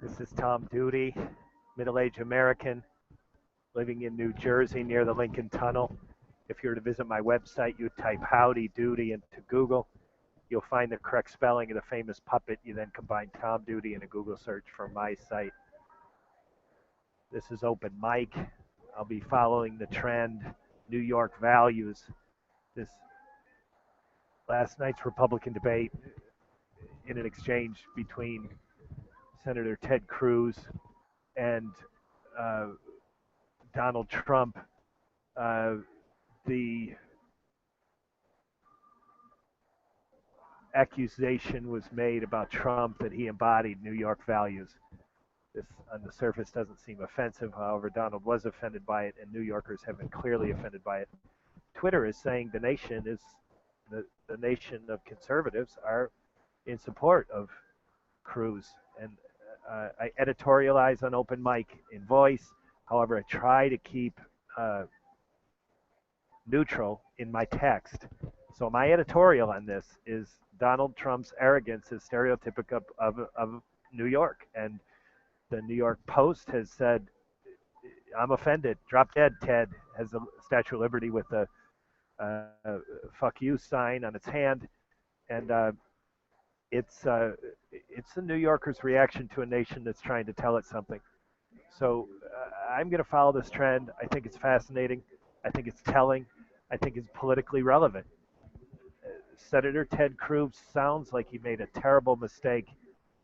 This is Tom Duty, middle-aged American, living in New Jersey near the Lincoln Tunnel. If you were to visit my website, you type Howdy Doody into Google. You'll find the correct spelling of the famous puppet. You then combine Tom Duty in a Google search for my site. This is open mic. I'll be following the trend, New York values. This last night's Republican debate in an exchange between Senator Ted Cruz and Donald Trump. The accusation was made about Trump that he embodied New York values. This, on the surface, doesn't seem offensive. However, Donald was offended by it, and New Yorkers have been clearly offended by it. Twitter is saying the nation is the nation of conservatives are in support of Cruz, and I editorialize on open mic in voice. However, I try to keep neutral in my text. So my editorial on this is Donald Trump's arrogance is stereotypical of New York. And the New York Post has said, I'm offended. Drop dead, Ted, has a Statue of Liberty with a fuck you sign on its hand. And it's the New Yorker's reaction to a nation that's trying to tell it something. So I'm going to follow this trend. I think it's fascinating. I think it's telling. I think it's politically relevant. Senator Ted Cruz sounds like he made a terrible mistake.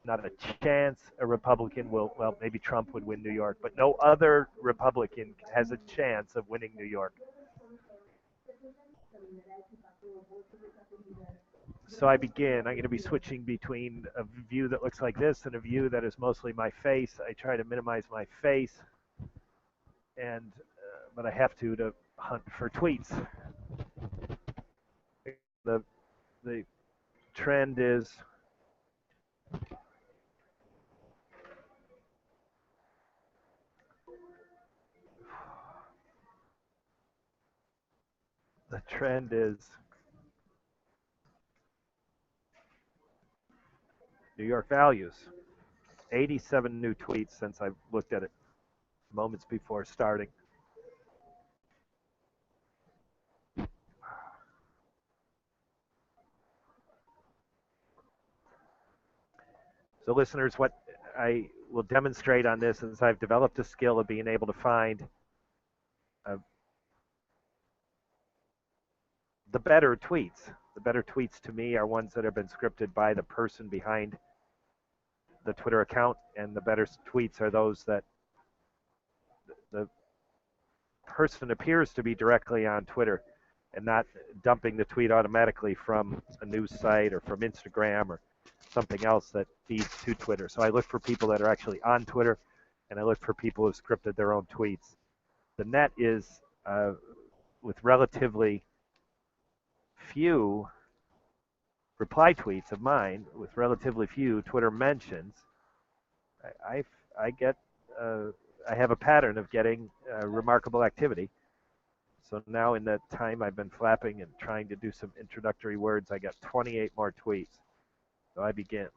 Not a chance a Republican will, well, maybe Trump would win New York, but no other Republican has a chance of winning New York. So I begin. I'm going to be switching between a view that looks like this and a view that is mostly my face. I try to minimize my face, and but I have to hunt for tweets. The trend is New York values. 87 new tweets since I looked at it moments before starting. So listeners, what I will demonstrate on this is I've developed a skill of being able to find the better tweets. The better tweets to me are ones that have been scripted by the person behind the Twitter account, and the better tweets are those that the person appears to be directly on Twitter and not dumping the tweet automatically from a news site or from Instagram or something else that feeds to Twitter. So I look for people that are actually on Twitter, and I look for people who have scripted their own tweets. The net is with relatively few reply tweets of mine, with relatively few Twitter mentions, I have a pattern of getting remarkable activity. So now in that time I've been flapping and trying to do some introductory words, I got 28 more tweets. So I begin.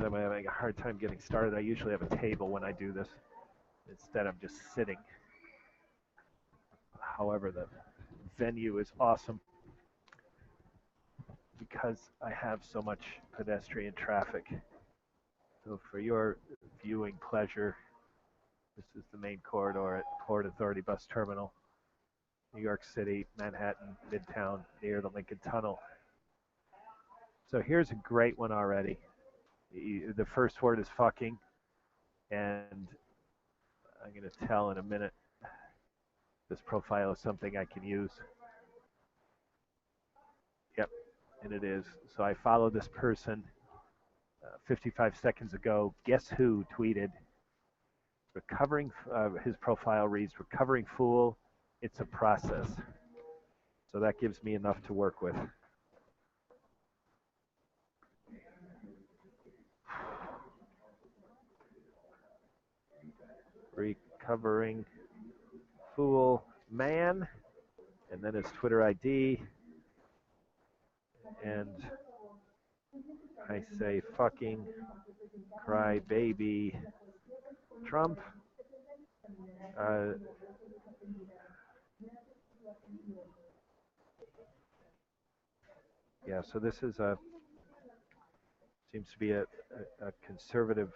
I'm having a hard time getting started. I usually have a table when I do this. Instead, I'm just sitting. However, the venue is awesome because I have so much pedestrian traffic. So for your viewing pleasure, this is the main corridor at Port Authority Bus Terminal, New York City, Manhattan, Midtown, near the Lincoln Tunnel. So here's a great one already. The first word is fucking, and I'm going to tell in a minute this profile is something I can use. Yep, and it is. So I follow this person 55 seconds ago. Guess who tweeted? Recovering, his profile reads, recovering fool, it's a process. So that gives me enough to work with. recovering fool man, and then his Twitter ID, and I say fucking cry baby Trump. Yeah, so this is seems to be a conservative.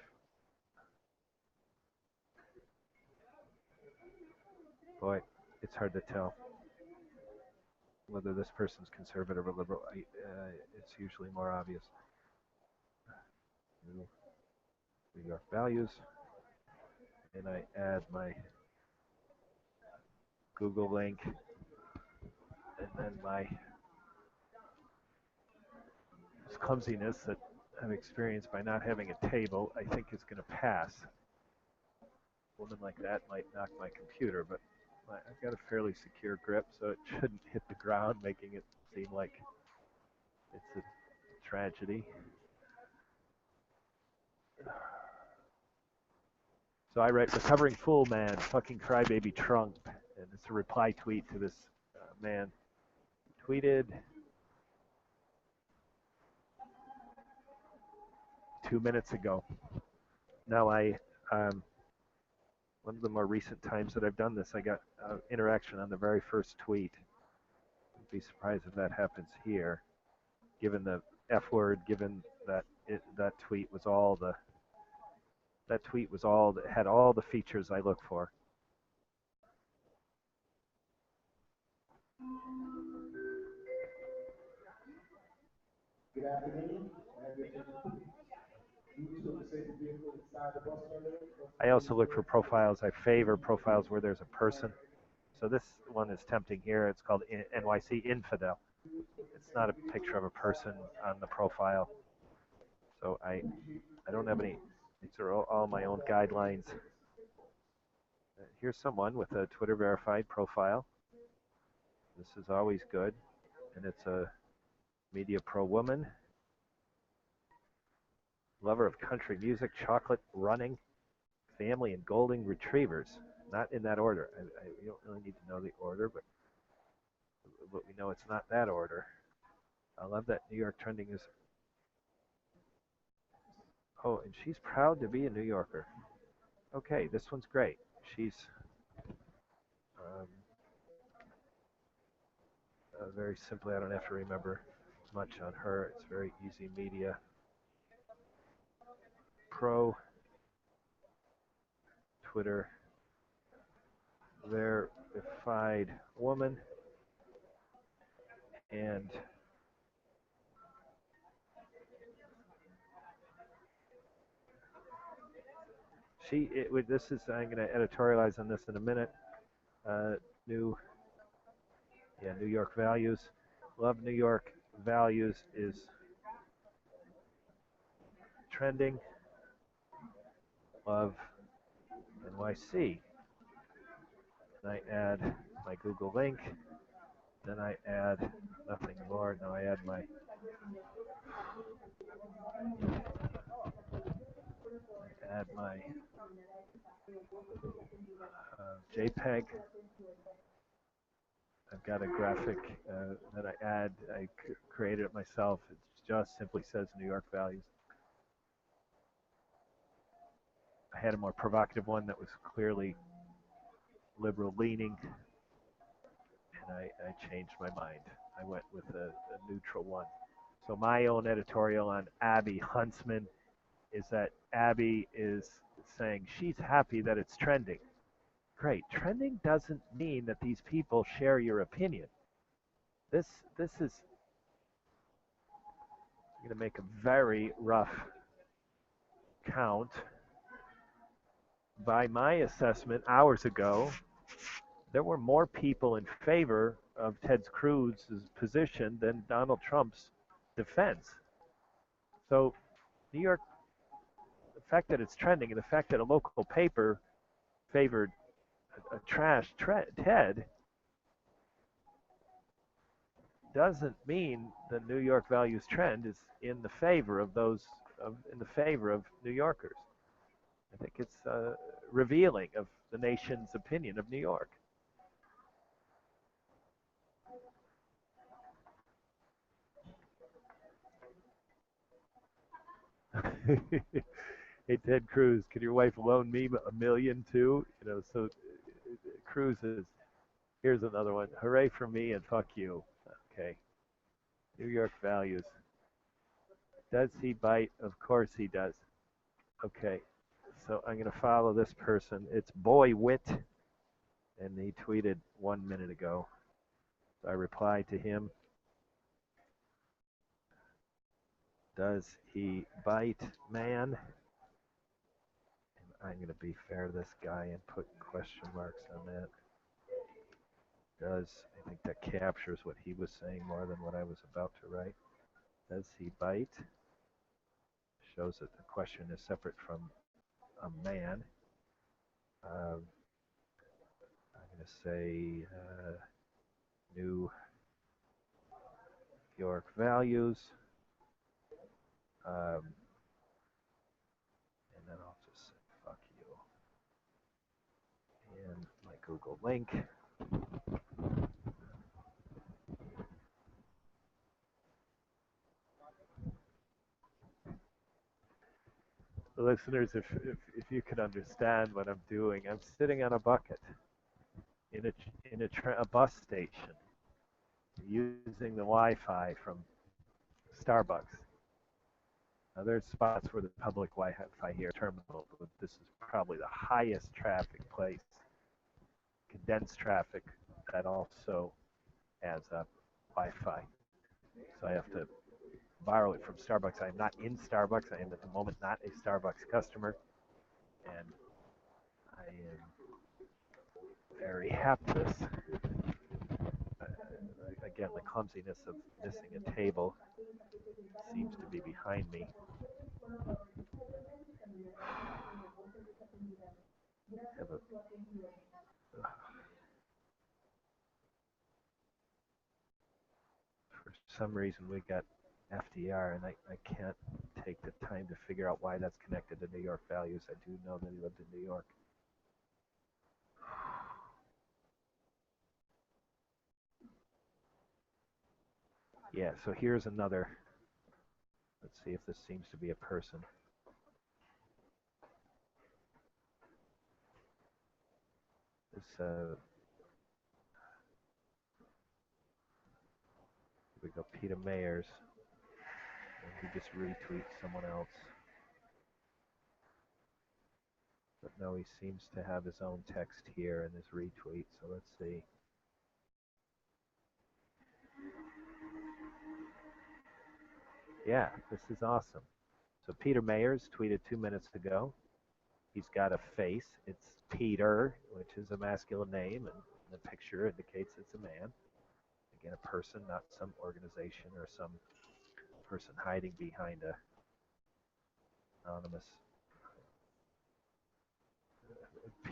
Boy, it's hard to tell whether this person's conservative or liberal. It's usually more obvious. New York values, and I add my Google link, and then my clumsiness that I've experienced by not having a table, I think is going to pass. A woman like that might knock my computer, but I've got a fairly secure grip, so it shouldn't hit the ground, making it seem like it's a tragedy. So I write, recovering fool man, fucking crybaby Trump, and it's a reply tweet to this man. Tweeted 2 minutes ago. Now one of the more recent times that I've done this, I got interaction on the very first tweet. I'd be surprised if that happens here, given the F word, given that that tweet was all that had all the features I look for. Good afternoon. I also look for profiles. I favor profiles where there's a person. So this one is tempting here. It's called NYC Infidel. It's not a picture of a person on the profile. So I don't have any. These are all my own guidelines. Here's someone with a Twitter verified profile. This is always good. And it's a media pro woman. Lover of country music, chocolate, running, family, and golden retrievers. Not in that order. We don't really need to know the order, but we know it's not that order. I love that New York trending is. Oh, and she's proud to be a New Yorker. Okay, this one's great. She's very simply, I don't have to remember much on her. It's very easy. Media pro, Twitter verified woman, and this is, I'm going to editorialize on this in a minute. New York values. Love New York values is trending. Love NYC. And I add my Google link. Then I add nothing more. Now I add my JPEG. I've got a graphic that I add. I created it myself. It just simply says New York values. I had a more provocative one that was clearly liberal leaning, and I changed my mind. I went with a neutral one. So my own editorial on Abby Huntsman is that Abby is saying she's happy that it's trending. Great. Trending doesn't mean that these people share your opinion. This is going to make a very rough count. By my assessment hours ago, there were more people in favor of Ted Cruz's position than Donald Trump's defense. So New York, the fact that it's trending and the fact that a local paper favored a trash Ted doesn't mean the New York values trend is in the favor of New Yorkers. I think it's revealing of the nation's opinion of New York. Hey Ted Cruz, can your wife loan me $1 million too? So Cruz is. Here's another one. Hooray for me and fuck you. Okay. New York values. Does he bite? Of course he does. Okay. So I'm going to follow this person. It's Boy Wit, and he tweeted 1 minute ago. So I replied to him. Does he bite, man? And I'm going to be fair to this guy and put question marks on that. Does, I think that captures what he was saying more than what I was about to write. Does he bite? Shows that the question is separate from a man. I'm going to say New York values. And then I'll just say fuck you. And my Google link. Listeners, if you can understand what I'm doing, I'm sitting on a bucket in a bus station using the Wi-Fi from Starbucks. Now, there's spots where the public Wi-Fi here terminal, but this is probably the highest traffic place, condensed traffic that also has Wi-Fi. So I have to borrow it from Starbucks. I'm not in Starbucks. I am at the moment not a Starbucks customer, and I am very hapless. Again, the clumsiness of missing a table seems to be behind me. Have a, for some reason, we got FDR, and I can't take the time to figure out why that's connected to New York values. I do know that he lived in New York. Yeah, so here's another. Let's see if this seems to be a person. This, here we go, Peter Mayers. And he just retweets someone else. But no, he seems to have his own text here in his retweet, so let's see. Yeah, this is awesome. So Peter Mayers tweeted 2 minutes ago. He's got a face. It's Peter, which is a masculine name, and the picture indicates it's a man. Again, a person, not some organization or some person hiding behind a anonymous.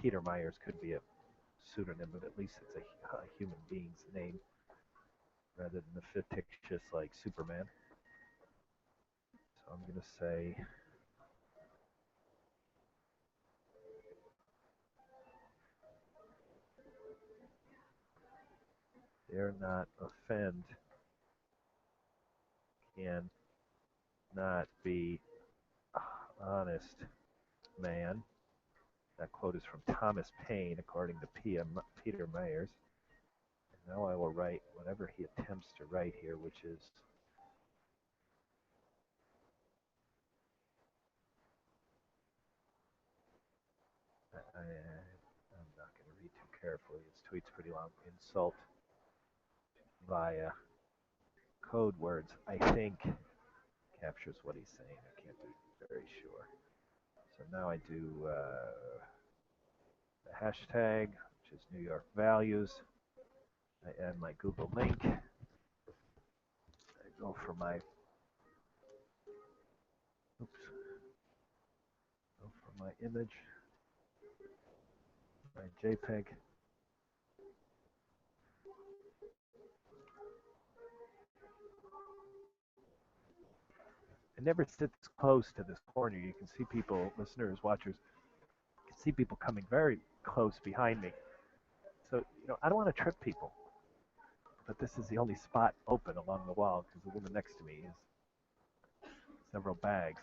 Peter Myers could be a pseudonym, but at least it's a human being's name rather than a fictitious like Superman. So I'm going to say dare not offend, can not be honest man. That quote is from Thomas Paine, according to Peter Myers. And now I will write whatever he attempts to write here, which is I'm not going to read too carefully. His tweet's pretty long. Insult via code words, I think, captures what he's saying. I can't be very sure. So now I do the hashtag, which is New York values. I add my Google link. I go for my go for my image, my JPEG. I never sit this close to this corner. You can see people, listeners, watchers, see people coming very close behind me. So, I don't want to trip people, but this is the only spot open along the wall because the woman next to me has several bags.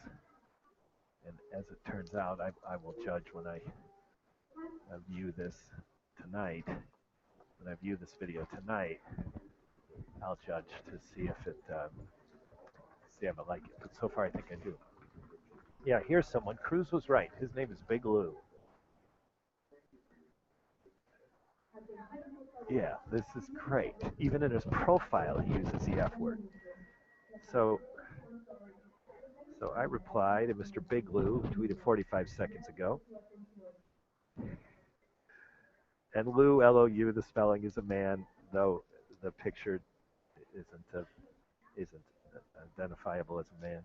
And as it turns out, I will judge when I view this tonight. When I view this video tonight, I'll judge to see if I like it. But so far, I think I do. Yeah, here's someone. Cruz was right. His name is Big Lou. Yeah, this is great. Even in his profile, he uses the F word. So I reply to Mr. Big Lou, who tweeted 45 seconds ago. And Lou, L-O-U, the spelling is a man, though the picture isn't identifiable as a man.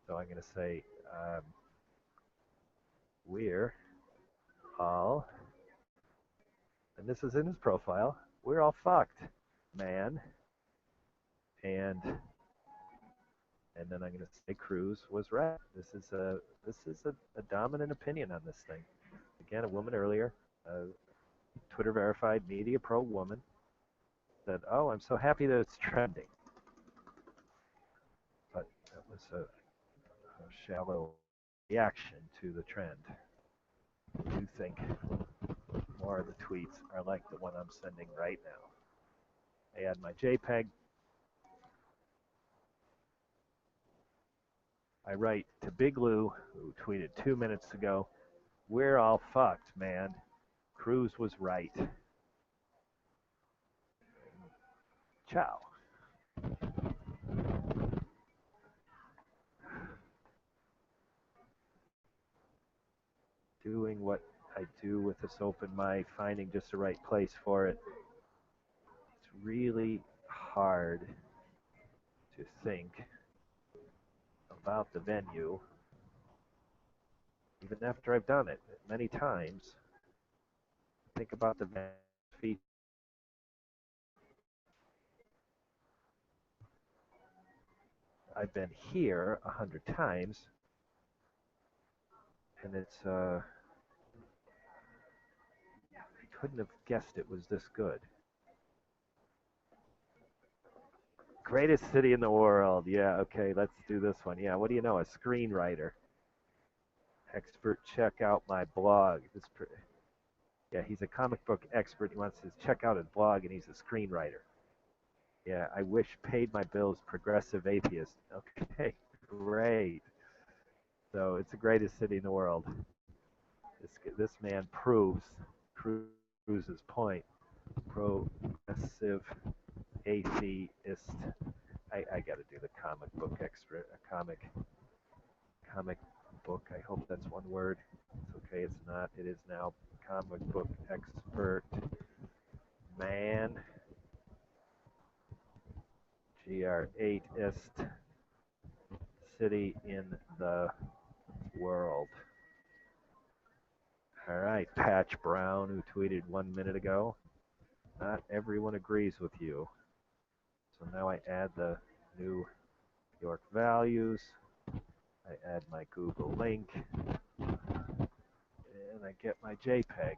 So I'm going to say, we're all, and this is in his profile, we're all fucked, man. And then I'm going to say Cruz was right. This is a dominant opinion on this thing. Again, a woman earlier, Twitter verified media pro woman, said, "Oh, I'm so happy that it's trending." But that was a shallow reaction to the trend. I do think more of the tweets are like the one I'm sending right now. I add my JPEG. I write to Big Lou, who tweeted 2 minutes ago, "We're all fucked, man. Cruz was right. Ciao." Doing what I do with this open mic, finding just the right place for it. It's really hard to think about the venue, even after I've done it many times. Think about the feet. I've been here 100 times, and it's I couldn't have guessed it was this good. Greatest city in the world. Yeah, okay, let's do this one. Yeah, what do you know? A screenwriter. Expert, check out my blog. Yeah, he's a comic book expert. He wants to check out his blog, and he's a screenwriter. Yeah, I wish paid my bills, progressive atheist. Okay, great. So it's the greatest city in the world. This man proves Cruz's point. Progressive atheist. I got to do the comic book expert. A comic book. I hope that's one word. It's okay. It's not. It is now. Comic book expert. Man. GR8ist city in the world. All right, Patch Brown, who tweeted 1 minute ago. Not everyone agrees with you. So now I add the New York values. I add my Google link. And I get my JPEG.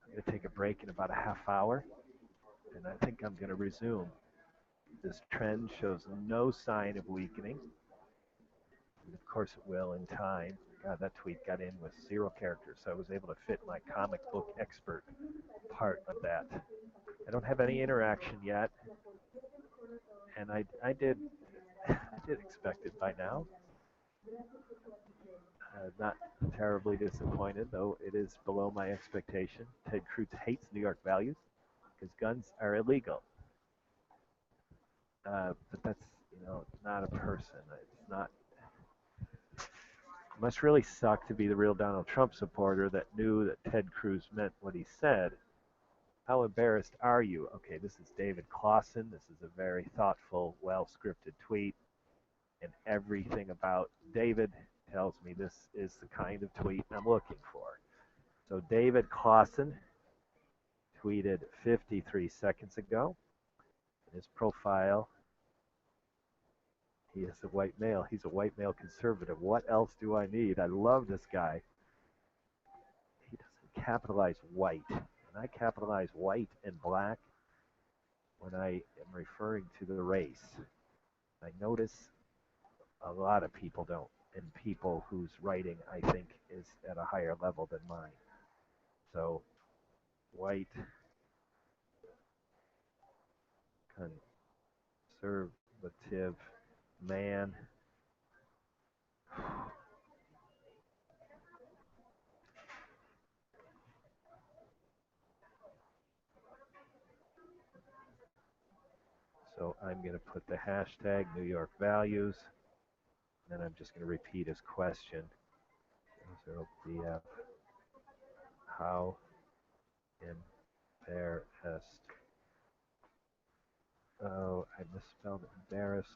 I'm going to take a break in about a half hour. And I think I'm going to resume. This trend shows no sign of weakening. And of course it will in time. God, that tweet got in with 0 characters, so I was able to fit my comic book expert part of that. I don't have any interaction yet, and I did expect it by now. Not terribly disappointed, though it is below my expectation. Ted Cruz hates New York values because guns are illegal. But that's, not a person. It's not. It must really suck to be the real Donald Trump supporter that knew that Ted Cruz meant what he said. How embarrassed are you? Okay, this is David Clausen. This is a very thoughtful, well-scripted tweet. And everything about David tells me this is the kind of tweet I'm looking for. So David Clausen tweeted 53 seconds ago. His profile He is a white male. He's a white male conservative. What else do I need? I love this guy. He doesn't capitalize white. And I capitalize white and black when I am referring to the race. I notice a lot of people don't, and people whose writing I think is at a higher level than mine. So, white, conservative, man. So I'm going to put the hashtag New York values, and then I'm just going to repeat his question. 0BF, how embarrassed? Oh, I misspelled embarrassed.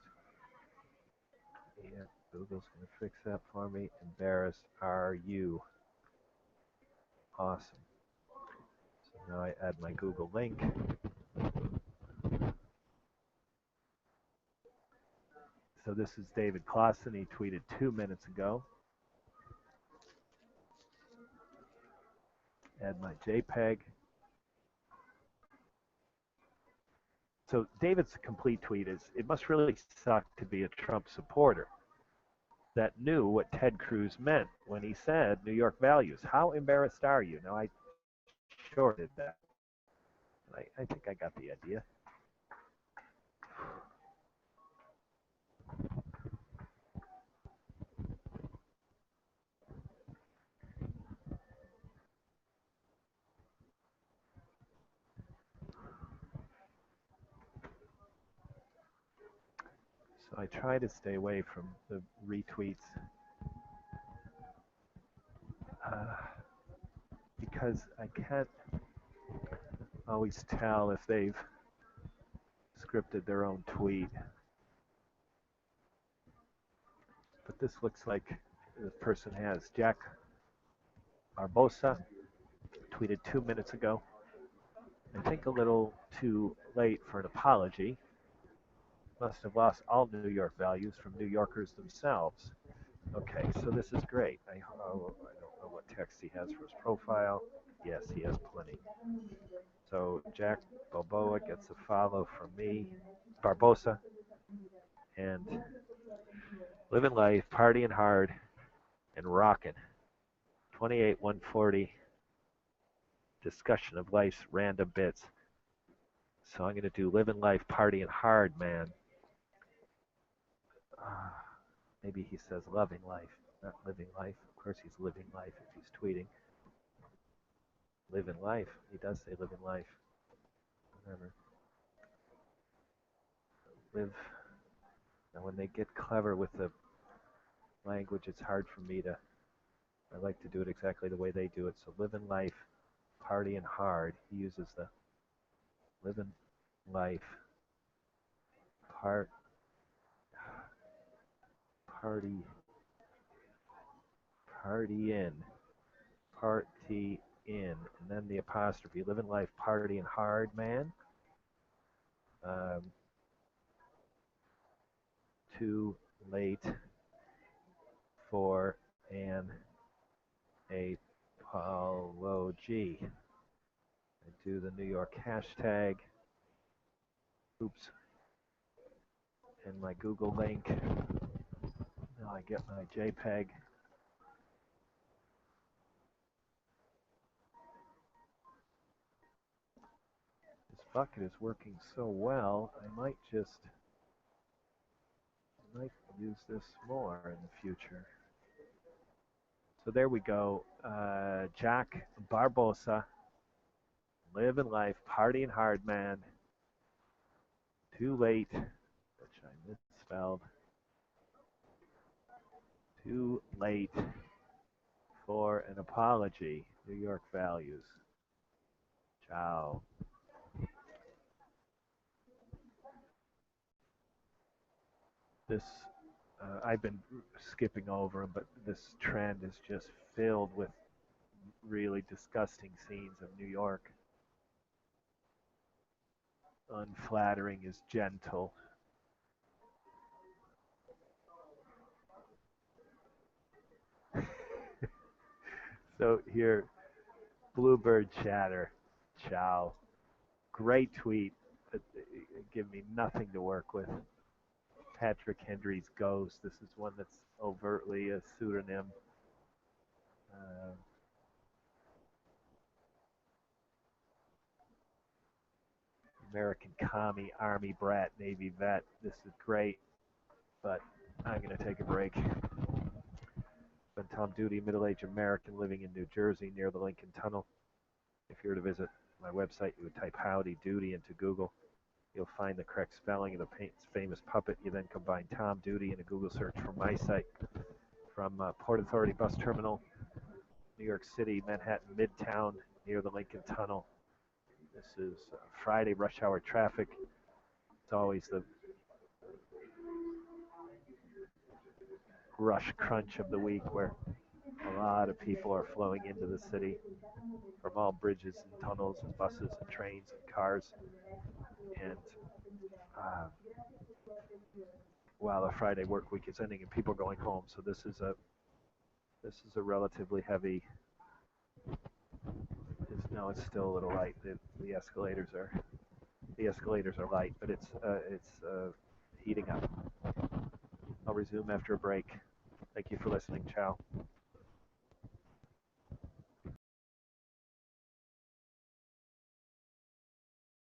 Yeah, Google's going to fix that for me. Embarrassed are you? Awesome. So now I add my Google link. So this is David Clausen. He tweeted 2 minutes ago. Add my JPEG. So David's complete tweet is, it must really suck to be a Trump supporter that knew what Ted Cruz meant when he said New York values. How embarrassed are you? Now, I shorted that. I think I got the idea. So I try to stay away from the retweets because I can't always tell if they've scripted their own tweet. But this looks like the person has. Jack Barbosa tweeted 2 minutes ago. I think a little too late for an apology. Must have lost all New York values from New Yorkers themselves. Okay, so this is great. I don't know what text he has for his profile. Yes, he has plenty. So Jack Balboa gets a follow from me, Barbosa, and living life, partying hard, and rocking. 28 140. Discussion of life's random bits. So I'm going to do living life, partying hard, man. Maybe he says loving life, not living life. Of course, he's living life if he's tweeting. Living life. He does say living life. Whatever. Live. Now, when they get clever with the language, it's hard for me to. I like to do it exactly the way they do it. So, living life, partying hard. He uses the living life, party in, and then the apostrophe. Living life, partying hard, man. Too late for an apology. I do the New York hashtag. Oops. And my Google link. Now I get my JPEG. This bucket is working so well, I might use this more in the future. So there we go. Jack Barbosa, living life, partying hard, man. Too late, which I misspelled. Too late for an apology. New York values. Ciao. This, I've been skipping over them, but this trend is just filled with really disgusting scenes of New York. Unflattering is gentle. So here, Bluebird Chatter, ciao. Great tweet. Give me nothing to work with. Patrick Hendry's Ghost. This is one that's overtly a pseudonym. Uh, American commie, Army brat, Navy vet. This is great, but I'm going to take a break. Been Tom Duty, middle-aged American living in New Jersey near the Lincoln Tunnel. If you were to visit my website, you would type Howdy Doody into Google. You'll find the correct spelling of the famous puppet. You then combine Tom Duty in a Google search from my site. From Port Authority Bus Terminal, New York City, Manhattan Midtown, near the Lincoln Tunnel. This is Friday rush hour traffic. It's always the rush crunch of the week where a lot of people are flowing into the city from all bridges and tunnels and buses and trains and cars. And uh, while the Friday work week is ending and people are going home, so this is a relatively heavy. No, it's still a little light. The escalators are light, but it's heating up. I'll resume after a break. Thank you for listening. Ciao.